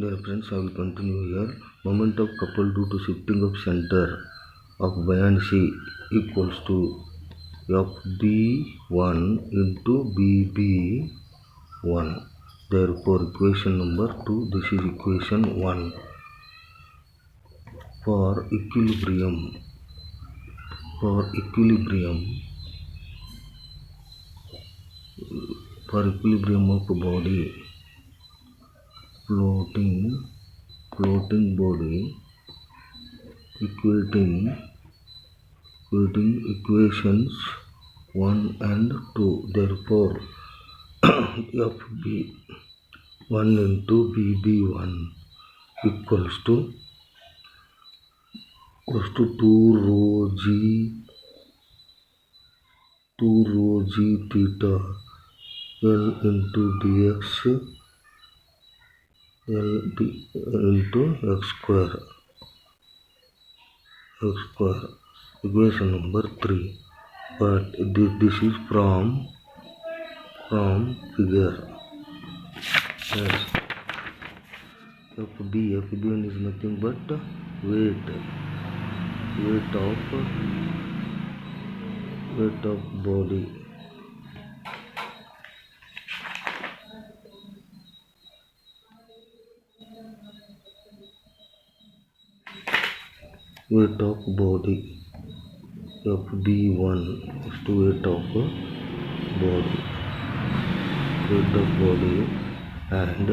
Dear friends, I will continue here. Moment of couple due to shifting of center of buoyancy equals to FB1 into BB1. Therefore, equation number 2, this is equation 1. For equilibrium of body, floating body, equating equations 1 and 2. Therefore, FB1 into BB1 equals to 2 rho g theta L into dx L into x square. Equation number 3. But this is from figure. Yes. FB1 is nothing but weight of body. Weight of body. FB1 is to weight of body, and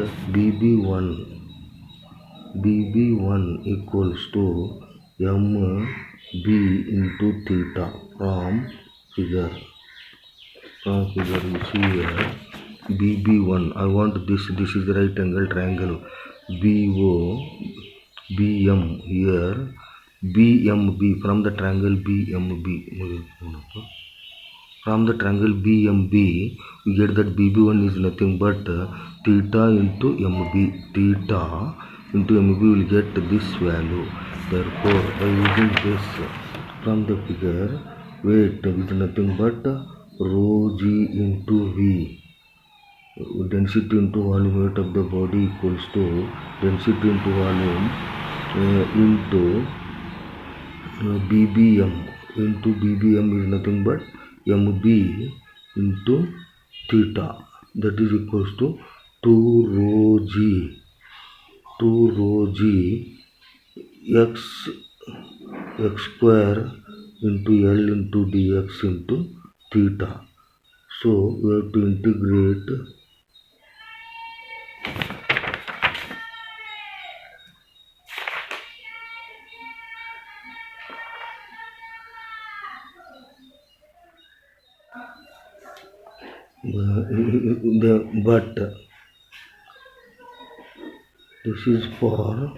BB1 equals to MB into theta from figure. You see here BB1. I want this is right angle triangle BM here. BMB from the triangle BMB. From the triangle BMB, we get that BB1 is nothing but theta into MB. Theta into MB will get this value. Therefore, by using this from the figure, weight is nothing but rho g into V. Density into volume, weight of the body equals to density into volume into BBM. Into BBM is nothing but MB into theta, that is equals to 2 rho g x square into L into dx into theta. So we have to integrate but this is for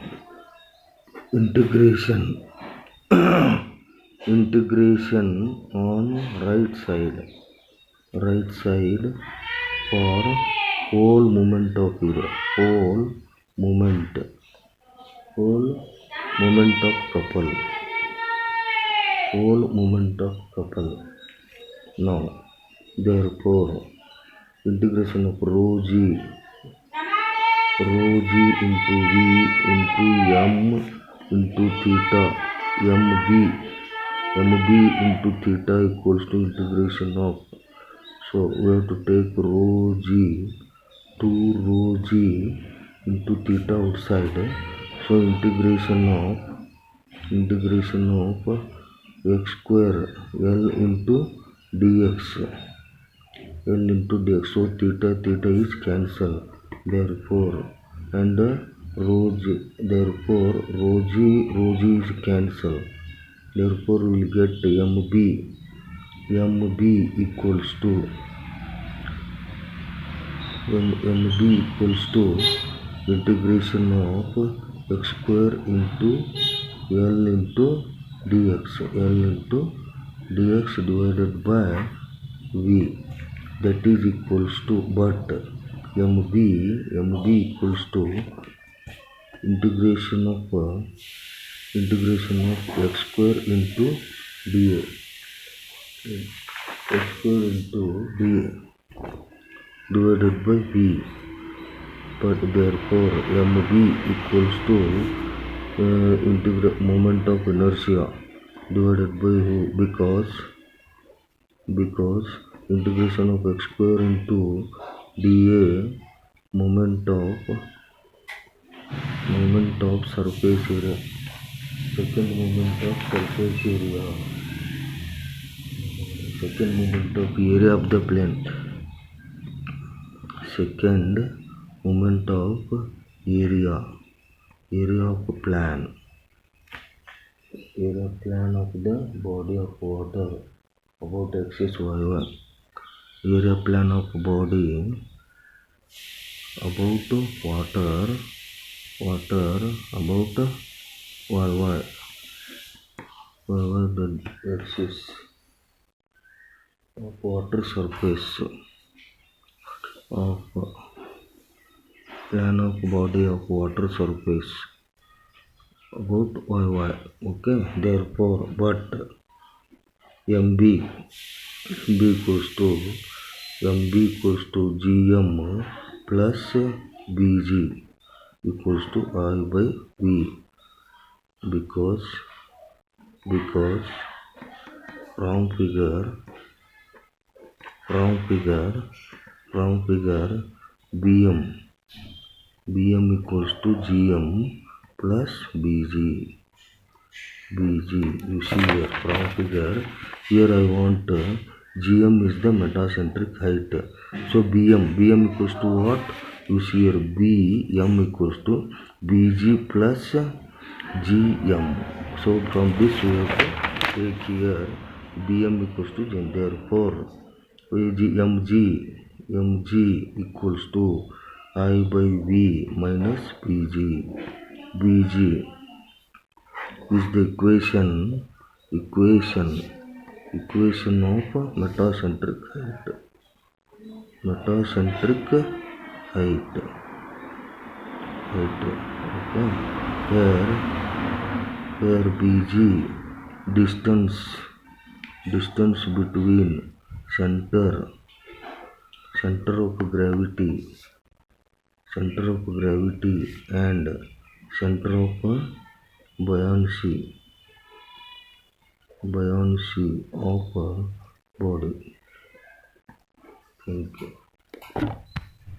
integration on right side for whole moment of couple. Now, therefore, integration of rho g into V into M into theta MB into theta equals to integration of. So we have to take 2 rho g into theta outside. So integration of x square L into dx. So theta is cancelled. Therefore, and rho g is cancelled. Therefore, we will get MB equals to integration of x square into L into dx divided by V, that is equals to, but MB equals to integration of x square into dA divided by V. but therefore mb equals to integral moment of inertia divided by who, because integration of x square into dA moment of surface area, second moment of surface area, second moment of area of the plane, second moment of area of plane of the body of water about axis y1, area plane of body about water about y the axis of water surface of plane of body of water surface about y. Okay, therefore but mb equals to gm plus bg equals to I by v, because from figure bm equals to gm plus bg. You see here from figure, here I want gm is the metacentric height, so bm equals to what? You see here bm equals to bg plus gm, so from this we have to take here bm equals to gm, therefore mg equals to I by v minus bg is the equation of metacentric height. Okay, here bg distance between center of gravity and center of buoyancy of body. Thank you.